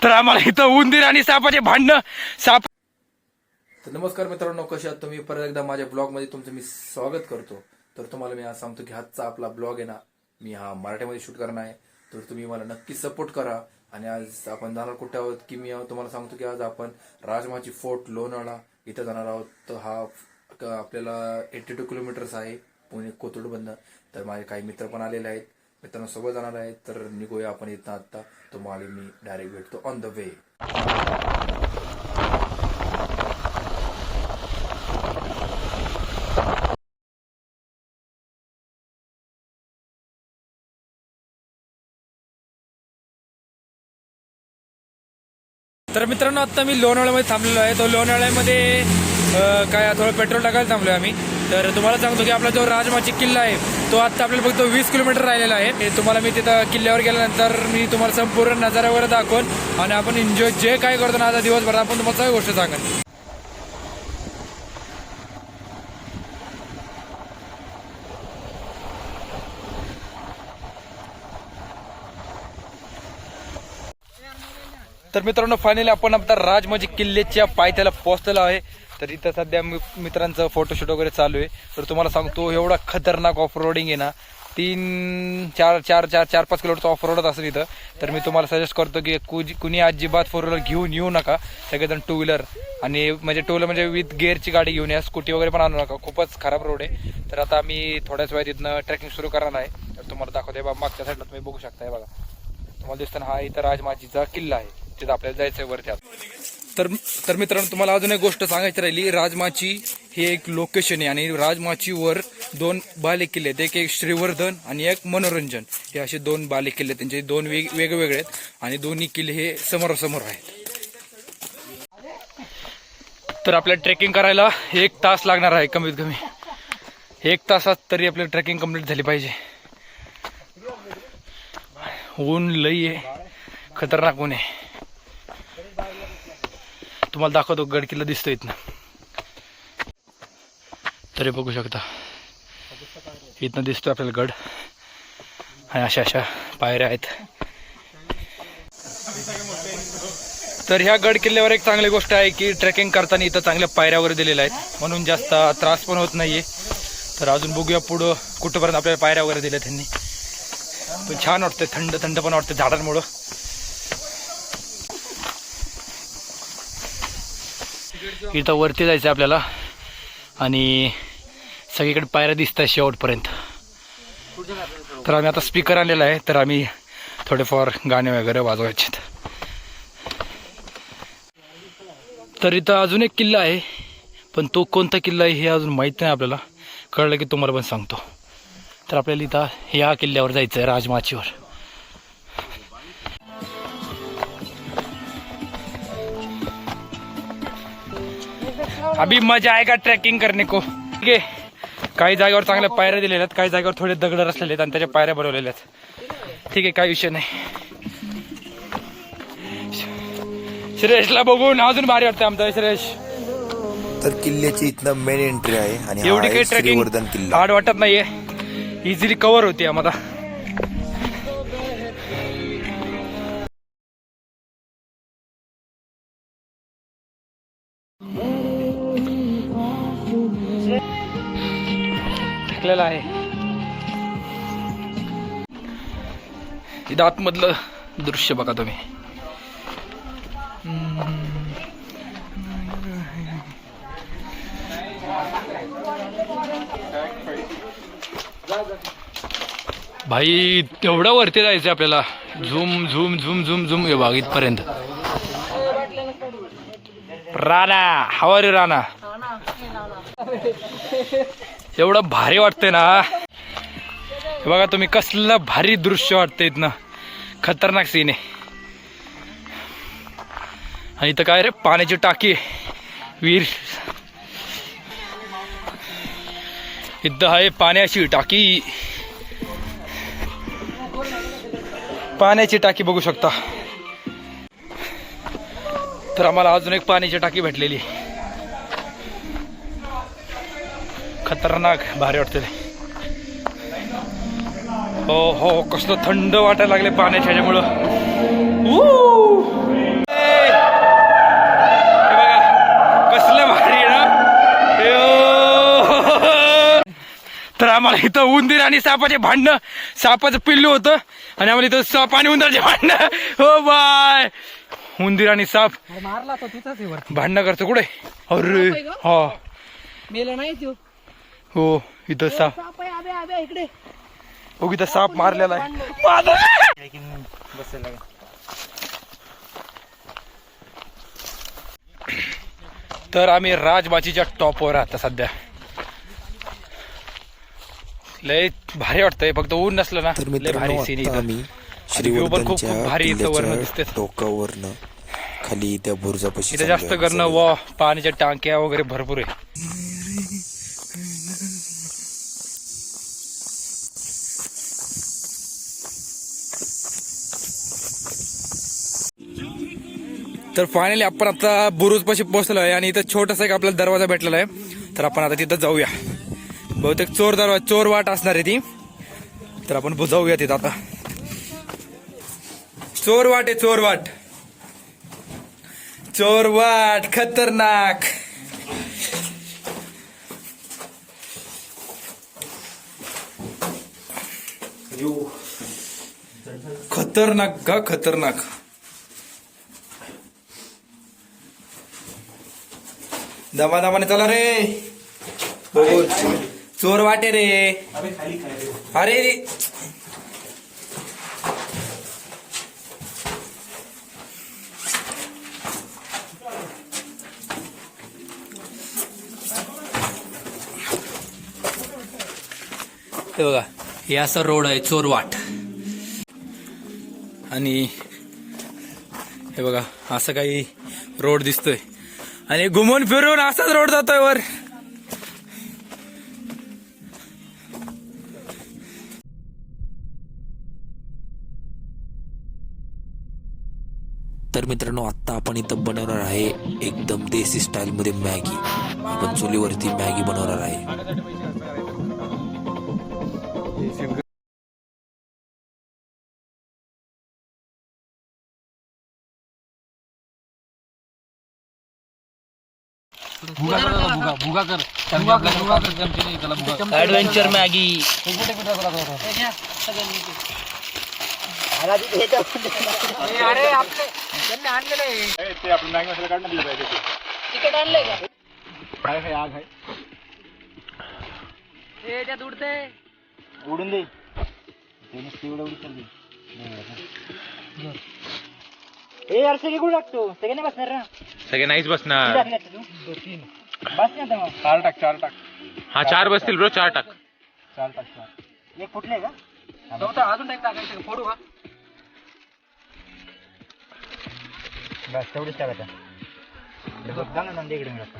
तर आम्हाला इथं उंदीर आणि सापाचे भांडणं साप. तर नमस्कार मित्रांनो, कशा आहात तुम्ही? परत एकदा माझ्या ब्लॉग मध्ये तुमचं मी स्वागत करतो. तर तुम्हाला मी आज सांगतो की आजचा आपला ब्लॉग आहे ना, मी हा मराठीमध्ये शूट करणार आहे. तर तुम्ही मला नक्की सपोर्ट करा. आणि आज आपण जाणार कुठे आहोत की मी तुम्हाला सांगतो की आज आपण राजमाची फोर्ट लोणावळा इथं जाणार आहोत. तर हा आपल्याला 82 किलोमीटर्स आहे पुणे कोथरूडमधनं. तर माझे काही मित्र पण आलेले आहेत, मित्रांनो सोबत जाणार आहेत. तर निघूया आपण इथं आत्ता. तुम्हाला मी डायरेक्ट भेटतो ऑन द वे. तर मित्रांनो, आता मी लोणावळ्यामध्ये थांबलेलो आहे. तो लोणावळ्यामध्ये काय थोडं पेट्रोल टाकायला थांबलो आम्ही. तर तुम्हाला सांगतो की आपला जो राजमाची किल्ला आहे तो आता आपल्याला फक्त 20 किलोमीटर राहिलेला आहे. तुम्हाला मी तिथं किल्ल्यावर गेल्यानंतर मी तुम्हाला संपूर्ण नजारा वगैरे दाखवून आणि आपण एन्जॉय जे काय करतो ना आता दिवसभर आपण तुम्हाला सगळी गोष्ट सांगेन. तर मित्रांनो, फायनली आपण आता राजमाची किल्ल्याच्या पायथ्याला पोहोचलेलो आहे. तर इथं सध्या मित्रांचं फोटोशूट वगैरे चालू आहे. तर तुम्हाला सांगतो एवढा खतरनाक ऑफ रोडिंग आहे ना, 4-5 किलोमीटरचा ऑफ रोड असेल इथं. तर मी तुम्हाला सजेस्ट करतो की कुणी अजिबात 4 व्हीलर घेऊन येऊ नका. सगळेजण 2 व्हीलर आणि म्हणजे 2 व्हीलर म्हणजे विथ गेअरची गाडी घेऊन या. स्कूटी वगैरे पण आणू नका, खूपच खराब रोड आहे. तर आता मी थोड्याच वेळात इथनं ट्रेकिंग सुरू करणार आहे. तर तुम्हाला दाखवते बघा, मागच्या साईडला तुम्ही बघू शकताय बघा, तुम्हाला दिसताना हा इथं राजमाचीचा किल्ला आहे. तिथं आपल्याला जायचं आहे वरती. तर मित्रांनो, तुम्हाला अजून एक गोष्ट सांगायची राहिली. राजमाची हे एक लोकेशन आहे आणि राजमाची वर 2 बालेकिल्ले आहेत. एक श्रीवर्धन आणि एक मनोरंजन. हे असे 2 बालेकिल्ले, त्यांचे 2 वेगवेगळे आहेत आणि दोन्ही किल्ले हे समोरासमोर आहेत. तर आपल्याला ट्रेकिंग करायला 1 तास लागणार आहे कमीत कमी. 1 तासात तरी आपल्याला ट्रेकिंग कंप्लीट झाली पाहिजे. ऊन लई आहे, खतरनाक ऊन आहे. तुम्हाला दाखवतो, गड किल्ला दिसतो इथनं. तरी बघू शकता इथनं दिसतो आपल्याला गड आणि अशा पायऱ्या आहेत. तर ह्या गड किल्ल्यावर एक चांगली गोष्ट आहे की ट्रेकिंग करताना इथं चांगल्या पायऱ्या वगैरे दिलेल्या आहेत, म्हणून जास्त त्रास पण होत नाहीये. तर अजून बघूया पुढं कुठंपर्यंत आपल्याला पायऱ्या वगैरे दिल्या त्यांनी. पण छान वाटतं, थंड थंड पण वाटतं झाडांमुळं. इथं वरती जायचं आपल्याला आणि सगळीकडे पायऱ्या दिसत आहेत शेवटपर्यंत. तर आम्ही आता स्पीकर आणलेला आहे, तर आम्ही थोडेफार गाणे वगैरे वाजवायचे. तर इथं अजून एक किल्ला आहे, पण तो कोणता किल्ला आहे हे अजून माहीत नाही आपल्याला. कळलं की तुम्हाला पण सांगतो. तर आपल्याला इथं या किल्ल्यावर जायचं आहे, राजमाचीवर. अभी मजा आएगा ट्रैकिंग करने को. ठीक आहे, काही जागेवर चांगल्या पायऱ्या दिलेल्या आहेत, काही जागेवर थोडे दगड असलेले आहेत आणि त्याच्या पायऱ्या बनवलेल्या आहेत. ठीक आहे, काही विषय नाही. श्रेयसला बघून अजून भारी वाटतं आमचा श्रेयस. तर किल्ल्याची इथनं मेन एंट्री आहे आणि एवढी काही ट्रेकिंग हार्ड वाटत नाहीये, इझिली कव्हर होती आम्हाला. टाकलेला आहे इथं आतमधलं दृश्य बघा तुम्ही. भाई तेवढं वरती जायचं आपल्याला. Zoom zoom zoom zoom zoom हे बघ इथपर्यंत. राणा हवारी राणा, एवढं भारी वाटतंय ना. बघा तुम्ही, कसलं भारी दृश्य वाटतंय इथनं. खतरनाक सीन आहे. आणि इथं काय रे, पाण्याची टाकी, वीर. इथं आहे पाण्याची टाकी, पाण्याची टाकी बघू शकता. तर आम्हाला अजून एक पाण्याची टाकी भेटलेली. खतरनाक भारी वाटते. हो हो, कसलं थंड वाटायला लागले पाण्याच्या ह्याच्यामुळं. कसलं भारी ना. तर आम्हाला इथं उंदीर आणि सापाचे भांडणं, सापाचं पिल्लू होतं आणि आम्हाला इथं साप आणि उंदराचे भांडणं. हो बाय, उंदीर आणि साप मारला तो तिथंच वरती भांडणं करतो कुठे. अरे हा मेला नाही तो हो, इथं साप. साप आहे. आबे आबे इकडे हो, इथं साप मारलेला आहे. तर आम्ही राजबाचीच्या टॉपवर आता सध्या. लय भारी वाटतंय, फक्त ऊन नसलं ना तर लय भारी मित्रांनो सीन आता इथं. आम्ही आणि view पण खूप श्रीवर्धनच्या भारी इथं वरनं किल्ल्याच्या दिसते. टोकावरनं खाली त्या बुरुजापाशी इथं जास्त चाललोय करणं आम्ही वा पाण्याच्या टाक्या वगैरे भरपूर आहे. तर फायनली आपण आता बुरुज पाशी पोहोचलो आहे आणि इथं छोटासा एक आपल्याला दरवाजा भेटलेला आहे. तर आपण आता तिथं जाऊया. बहुतेक चोर वाट असणार आहे ती. तर आपण जाऊया तिथं आता. चोर वाट आहे, चोर वाट खतरनाक. खतरनाक का खतरनाक. दमादमाने चला रे. हो, चोर वाटे रे. अरे हे बघा, हे असं रोड आहे चोरवाट. आणि हे बघा असं काही रोड दिसतोय आणि घुमून फिरून असाच रोड जातोय वर. तर मित्रांनो आता आपण इथं बनवणार आहे एकदम देसी स्टाईल मध्ये मॅगी. आपण चुलीवरती मॅगी बनवणार आहे. ऍडव्हेंचर मॅगी तिकीट आणलंय का? त्यात उडते उडून दे. ए यार सगळे कुठे टाकतो? सगळे नाही बसणार ना. सगळे नाहीच बसणार. बस ना मग. चार टाक. हा 4 बसतील ब्रो, 4 टाक. एक फुटले का? अजून टाइम टाकायचं फोडू का? बस तेवढीच टाकायचं. नंदी इकडे मिळत